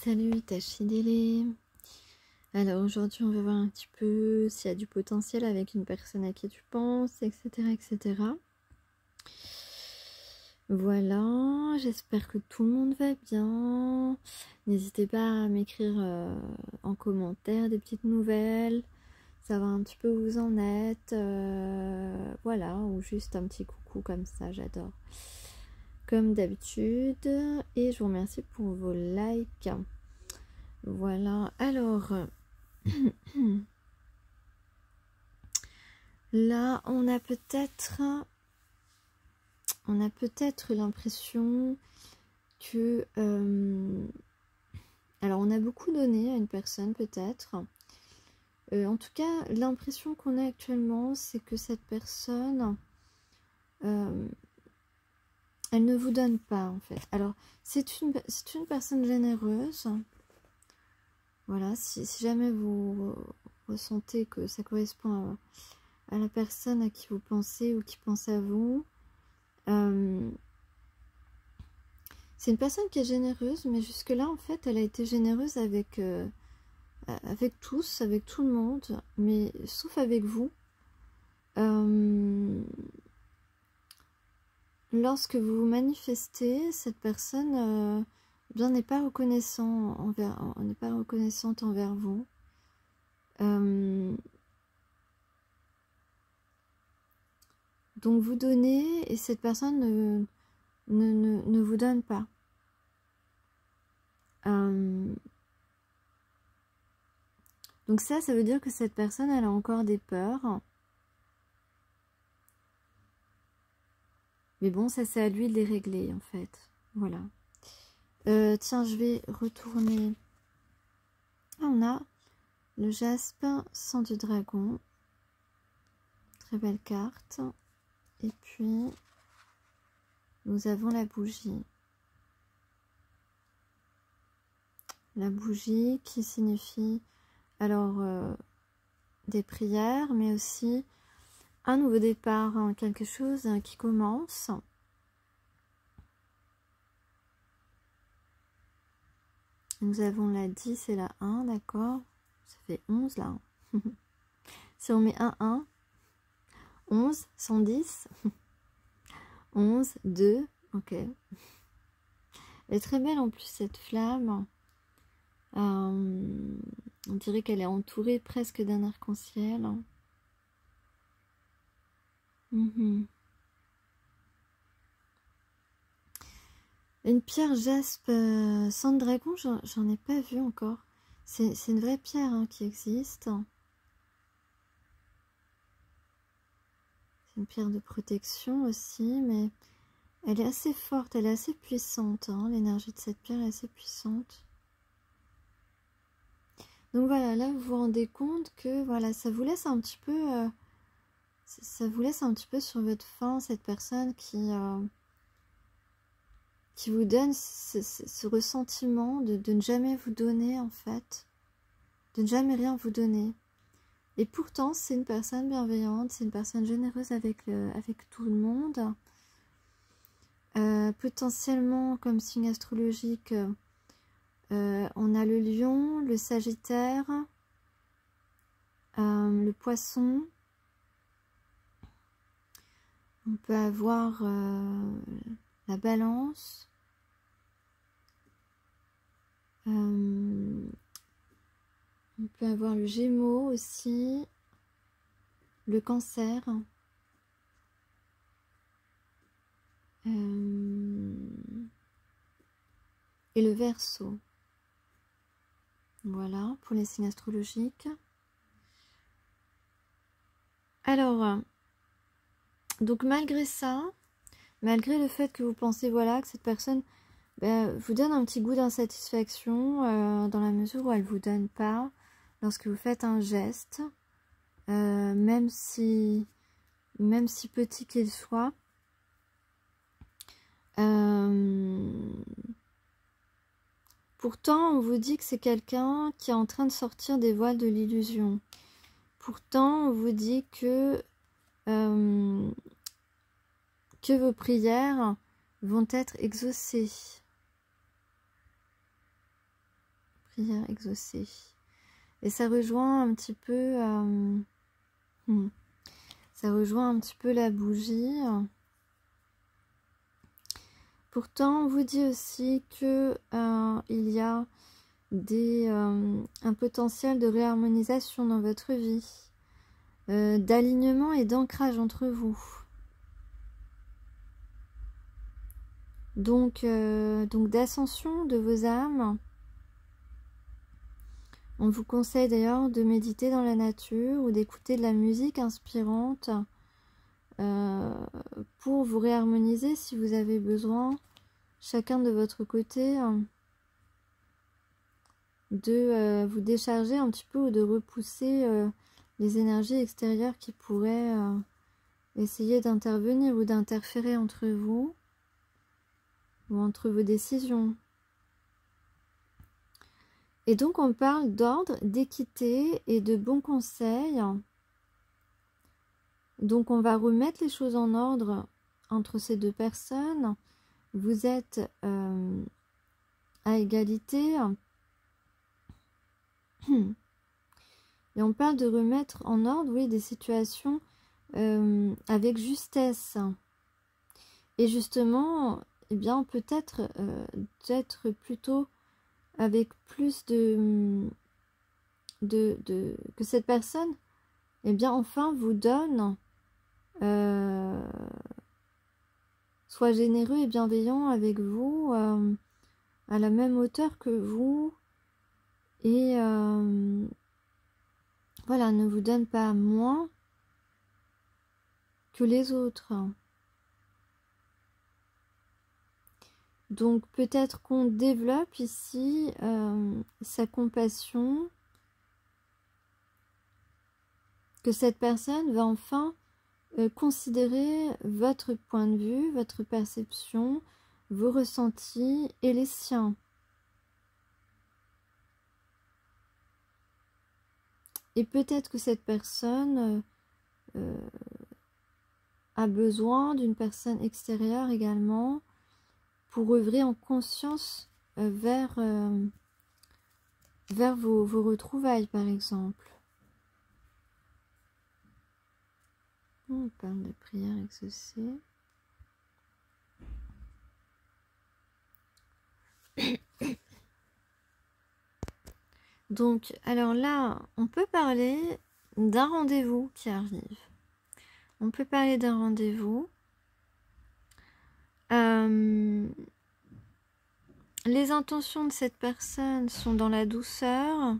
Salut Tachidélé. Alors aujourd'hui on va voir un petit peu s'il y a du potentiel avec une personne à qui tu penses, etc. etc. Voilà, j'espère que tout le monde va bien. N'hésitez pas à m'écrire en commentaire des petites nouvelles, savoir un petit peu où vous en êtes. Voilà, ou juste un petit coucou comme ça, j'adore. Comme d'habitude. Et je vous remercie pour vos likes. Voilà, alors là on a peut-être l'impression que alors on a beaucoup donné à une personne peut-être, en tout cas l'impression qu'on a actuellement c'est que cette personne elle ne vous donne pas en fait. Alors c'est une personne généreuse. Voilà, si jamais vous ressentez que ça correspond à la personne à qui vous pensez ou qui pense à vous, c'est une personne qui est généreuse, mais jusque-là, en fait, elle a été généreuse avec tous, avec tout le monde, mais sauf avec vous. Lorsque vous vous manifestez, cette personne bien n'est pas reconnaissante envers vous. Donc vous donnez et cette personne ne vous donne pas. Donc ça veut dire que cette personne, elle a encore des peurs. Mais bon, ça c'est à lui de les régler en fait. Voilà. Tiens, je vais retourner. Ah, on a le jaspe, sang du dragon. Très belle carte. Et puis, nous avons la bougie. La bougie qui signifie alors des prières, mais aussi un nouveau départ, hein, quelque chose qui commence. Nous avons la 10 et la 1, d'accord. Ça fait 11 là. Si on met 1, 1, 11, 110, 11, 2, ok. Elle est très belle en plus cette flamme. On dirait qu'elle est entourée presque d'un arc-en-ciel. Une pierre jaspe sang de dragon, j'en ai pas vu encore. C'est une vraie pierre hein, qui existe. C'est une pierre de protection aussi, mais elle est assez forte, elle est assez puissante. Hein. L'énergie de cette pierre est assez puissante. Donc voilà, là vous vous rendez compte que voilà, ça vous laisse un petit peu, sur votre faim, cette personne qui vous donne ce ressentiment de ne jamais vous donner en fait, de ne jamais rien vous donner. Et pourtant c'est une personne bienveillante, c'est une personne généreuse avec tout le monde. Potentiellement comme signe astrologique, on a le lion, le sagittaire, le poisson. On peut avoir la balance. On peut avoir le gémeau aussi. Le cancer. Et le verseau. Voilà pour les signes astrologiques. Alors, donc malgré ça, malgré le fait que vous pensez voilà que cette personne vous donne un petit goût d'insatisfaction dans la mesure où elle ne vous donne pas lorsque vous faites un geste, même si petit qu'il soit. Pourtant, on vous dit que c'est quelqu'un qui est en train de sortir des voiles de l'illusion. Pourtant, on vous dit que vos prières vont être exaucées. prière exaucée. Et ça rejoint un petit peu... ça rejoint un petit peu la bougie. Pourtant, on vous dit aussi que il y a un potentiel de réharmonisation dans votre vie, d'alignement et d'ancrage entre vous. Donc d'ascension de vos âmes. On vous conseille d'ailleurs de méditer dans la nature ou d'écouter de la musique inspirante pour vous réharmoniser si vous avez besoin, chacun de votre côté, de vous décharger un petit peu ou de repousser les énergies extérieures qui pourraient essayer d'intervenir ou d'interférer entre vous ou entre vos décisions. Et donc on parle d'ordre, d'équité et de bons conseils. Donc on va remettre les choses en ordre entre ces deux personnes. Vous êtes à égalité. Et on parle de remettre en ordre, oui, des situations avec justesse. Et justement, eh bien, peut-être d'être plutôt avec plus que cette personne, eh bien, enfin, vous donne, soit généreux et bienveillant avec vous, à la même hauteur que vous, et voilà, ne vous donne pas moins que les autres. Donc peut-être qu'on développe ici sa compassion, que cette personne va enfin considérer votre point de vue, votre perception, vos ressentis et les siens. Et peut-être que cette personne a besoin d'une personne extérieure également pour œuvrer en conscience vers vos retrouvailles, par exemple. On parle de prière exaucée. Donc, alors là, on peut parler d'un rendez-vous qui arrive. On peut parler d'un rendez-vous. Les intentions de cette personne sont dans la douceur.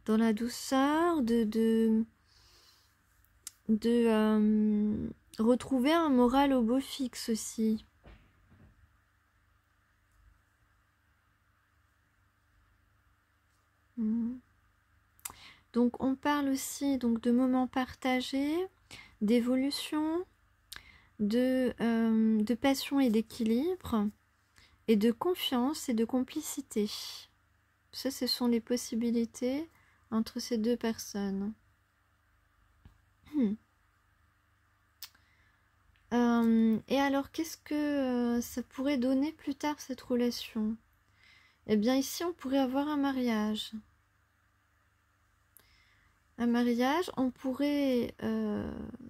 Dans la douceur de retrouver un moral au beau fixe aussi. Donc on parle aussi donc de moments partagés, d'évolution, de passion et d'équilibre, et de confiance et de complicité. Ça, ce sont les possibilités entre ces deux personnes. Et alors, qu'est-ce que ça pourrait donner plus tard, cette relation? Eh bien, ici, on pourrait avoir un mariage. Un mariage, on pourrait...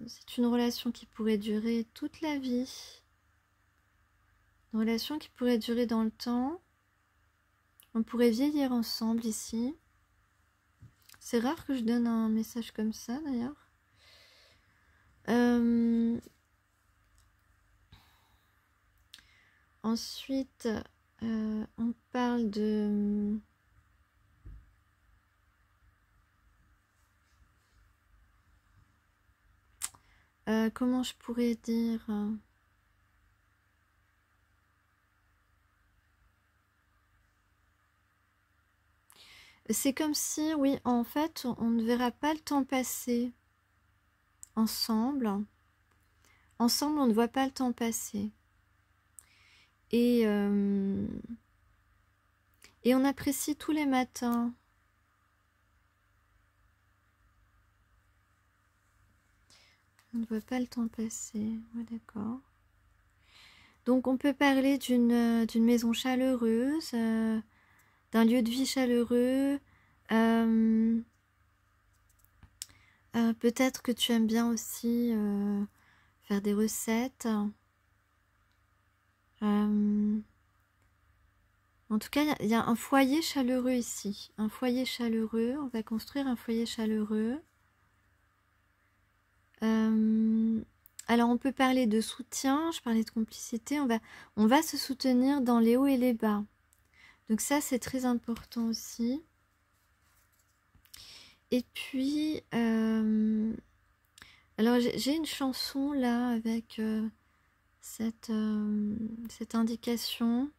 c'est une relation qui pourrait durer toute la vie. Une relation qui pourrait durer dans le temps. On pourrait vieillir ensemble ici. C'est rare que je donne un message comme ça, d'ailleurs. Ensuite, on parle de... comment je pourrais dire... C'est comme si, oui, en fait, on ne verra pas le temps passer ensemble. Ensemble, on ne voit pas le temps passer. Et on apprécie tous les matins. On ne voit pas le temps passer. Ouais, d'accord. Donc on peut parler d'une maison chaleureuse, d'un lieu de vie chaleureux. Peut-être que tu aimes bien aussi faire des recettes. En tout cas, il y a un foyer chaleureux ici. Un foyer chaleureux. On va construire un foyer chaleureux. Alors, on peut parler de soutien. Je parlais de complicité. On va se soutenir dans les hauts et les bas. Donc ça, c'est très important aussi. Et puis, alors j'ai une chanson là avec cette indication.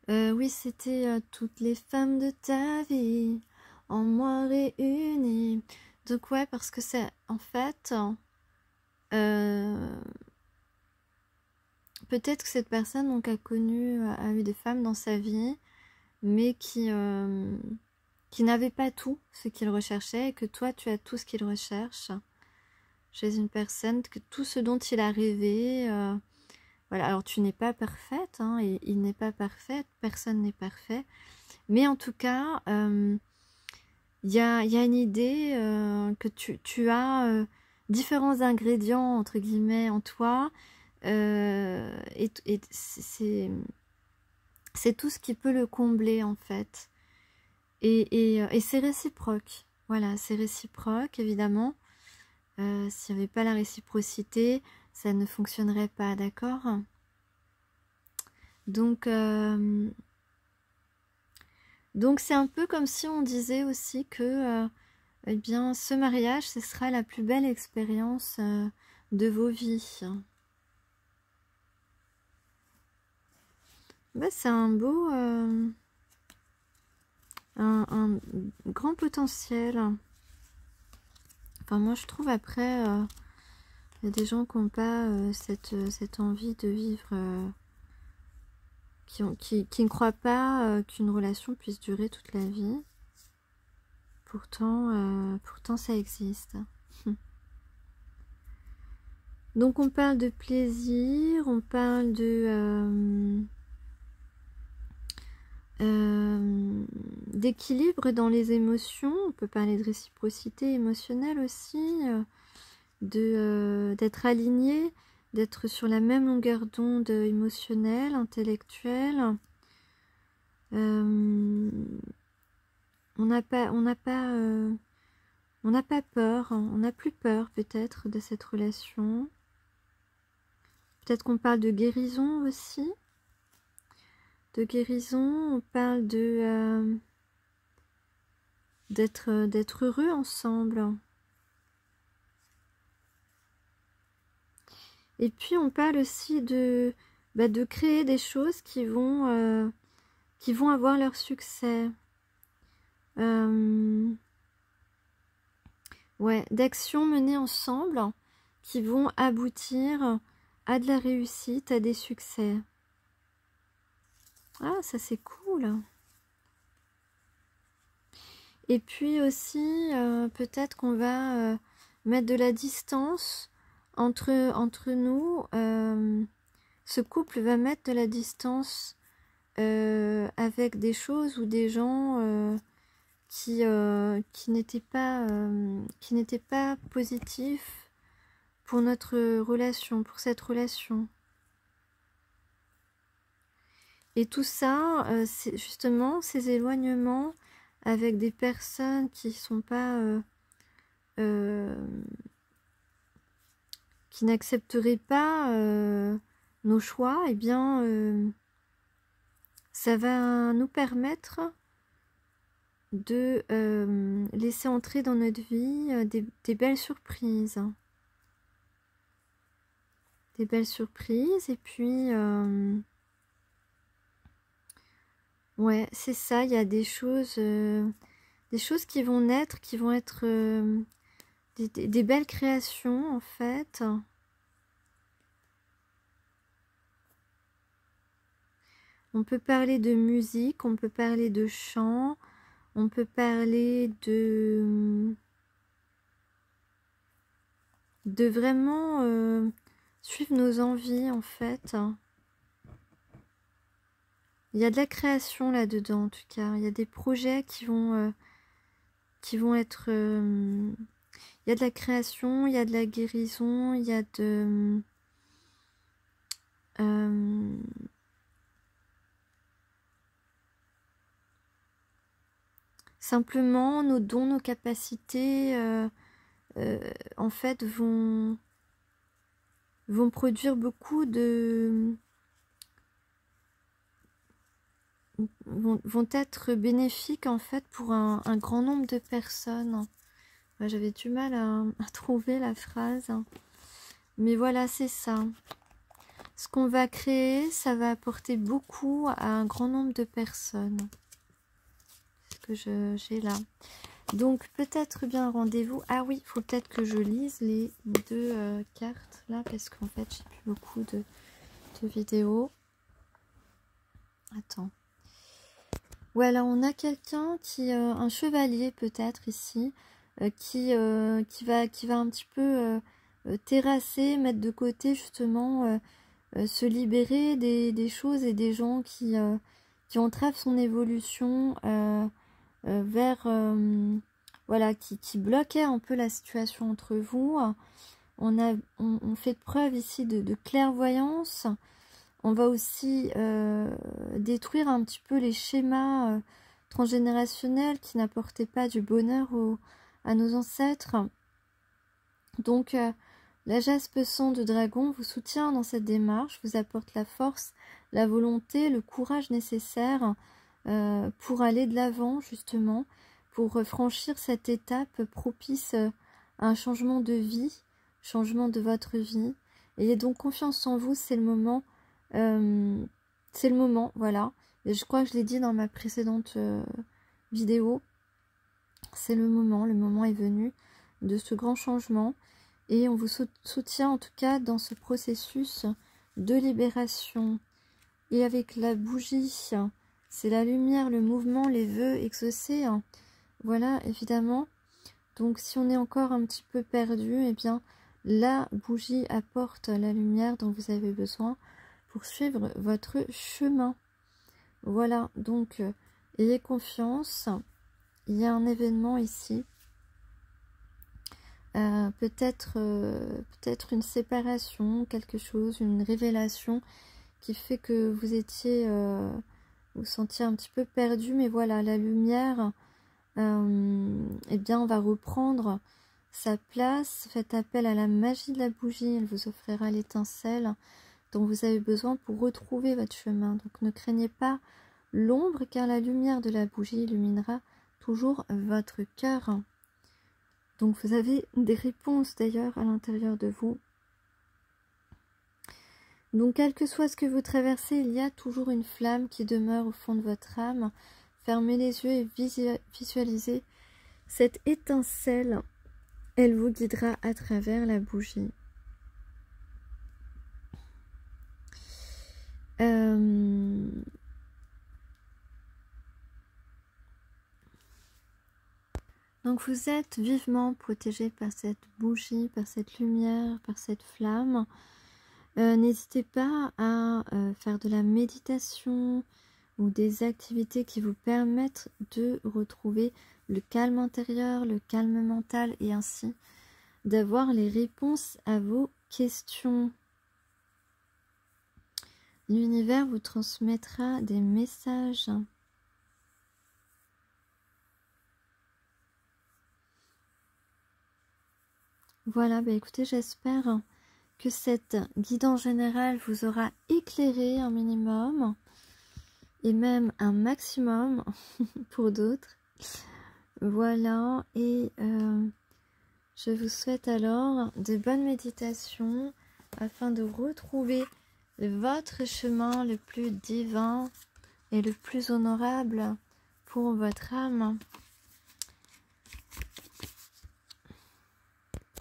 Oui, c'était toutes les femmes de ta vie en moi réunies. Donc ouais, parce que c'est en fait peut-être que cette personne donc a eu des femmes dans sa vie, mais qui n'avaient pas tout ce qu'il recherchait, et que toi tu as tout ce qu'il recherche chez une personne, que tout ce dont il a rêvé. Voilà, alors tu n'es pas parfaite, hein, et il n'est pas parfait, personne n'est parfait, mais en tout cas, il y a une idée que tu as différents ingrédients, entre guillemets, en toi, et c'est tout ce qui peut le combler, en fait. Et c'est réciproque, voilà, c'est réciproque, évidemment. S'il n'y avait pas la réciprocité, ça ne fonctionnerait pas, d'accord? Donc c'est un peu comme si on disait aussi que eh bien, ce mariage, ce sera la plus belle expérience de vos vies. Bah, c'est un beau, un grand potentiel. Enfin, moi, je trouve après, il y a des gens qui n'ont pas cette envie de vivre, qui ne croient pas qu'une relation puisse durer toute la vie. Pourtant ça existe. Donc on parle de plaisir, on parle d'équilibre dans les émotions, on peut parler de réciprocité émotionnelle aussi, d'être aligné, d'être sur la même longueur d'onde émotionnelle, intellectuelle. On n'a pas peur, on n'a plus peur peut-être de cette relation. Peut-être qu'on parle de guérison aussi. De guérison, on parle d'être heureux ensemble. Et puis on parle aussi de créer des choses qui vont avoir leur succès. Ouais, d'actions menées ensemble qui vont aboutir à de la réussite, à des succès. Ah, ça c'est cool. Et puis aussi, peut-être qu'on va mettre de la distance entre nous. Ce couple va mettre de la distance avec des choses ou des gens qui n'étaient pas positifs pour notre relation, pour cette relation. Et tout ça, c'est justement ces éloignements avec des personnes qui sont pas qui n'accepteraient pas nos choix, eh bien ça va nous permettre de laisser entrer dans notre vie des belles surprises. Des belles surprises, et puis ouais, c'est ça, il y a des choses qui vont naître, qui vont être des belles créations en fait. On peut parler de musique, on peut parler de chant, on peut parler de de vraiment suivre nos envies en fait. Il y a de la création là-dedans en tout cas. Il y a des projets qui vont être... il y a de la création, il y a de la guérison, il y a de... simplement, nos dons, nos capacités, en fait, vont produire beaucoup de... vont être bénéfiques, en fait, pour un grand nombre de personnes. J'avais du mal à trouver la phrase. Mais voilà, c'est ça. Ce qu'on va créer, ça va apporter beaucoup à un grand nombre de personnes. C'est ce que j'ai là. Donc peut-être bien rendez-vous. Ah oui, il faut peut-être que je lise les deux cartes là, parce qu'en fait j'ai plus beaucoup de vidéos. Attends. Voilà, on a quelqu'un qui, un chevalier peut-être ici, qui va un petit peu terrasser, mettre de côté justement, se libérer des choses et des gens qui entravent son évolution vers... voilà, qui bloquait un peu la situation entre vous. On fait preuve ici de clairvoyance. On va aussi détruire un petit peu les schémas transgénérationnels qui n'apportaient pas du bonheur à nos ancêtres. Donc, la jaspe sang de dragon vous soutient dans cette démarche, vous apporte la force, la volonté, le courage nécessaire pour aller de l'avant, justement, pour franchir cette étape propice à un changement de vie, changement de votre vie. Ayez donc confiance en vous, c'est le moment. C'est le moment, voilà. Et je crois que je l'ai dit dans ma précédente vidéo. C'est le moment est venu de ce grand changement. Et on vous soutient en tout cas dans ce processus de libération. Et avec la bougie, c'est la lumière, le mouvement, les vœux exaucés. Voilà, évidemment. Donc si on est encore un petit peu perdu, eh bien la bougie apporte la lumière dont vous avez besoin pour suivre votre chemin. Voilà, donc ayez confiance. Il y a un événement ici. Peut-être une séparation, quelque chose, une révélation qui fait que vous étiez, vous sentiez un petit peu perdu, mais voilà, la lumière, eh bien, va reprendre sa place. Faites appel à la magie de la bougie, elle vous offrira l'étincelle dont vous avez besoin pour retrouver votre chemin. Donc ne craignez pas l'ombre, car la lumière de la bougie illuminera toujours votre cœur. Donc vous avez des réponses d'ailleurs à l'intérieur de vous. Donc quel que soit ce que vous traversez, il y a toujours une flamme qui demeure au fond de votre âme. Fermez les yeux et visualisez cette étincelle. Elle vous guidera à travers la bougie. Donc vous êtes vivement protégé par cette bougie, par cette lumière, par cette flamme. N'hésitez pas à faire de la méditation ou des activités qui vous permettent de retrouver le calme intérieur, le calme mental et ainsi d'avoir les réponses à vos questions. L'univers vous transmettra des messages. Voilà, bah écoutez, j'espère que cette guidance générale vous aura éclairé un minimum et même un maximum pour d'autres. Voilà, et je vous souhaite alors de bonnes méditations afin de retrouver votre chemin le plus divin et le plus honorable pour votre âme.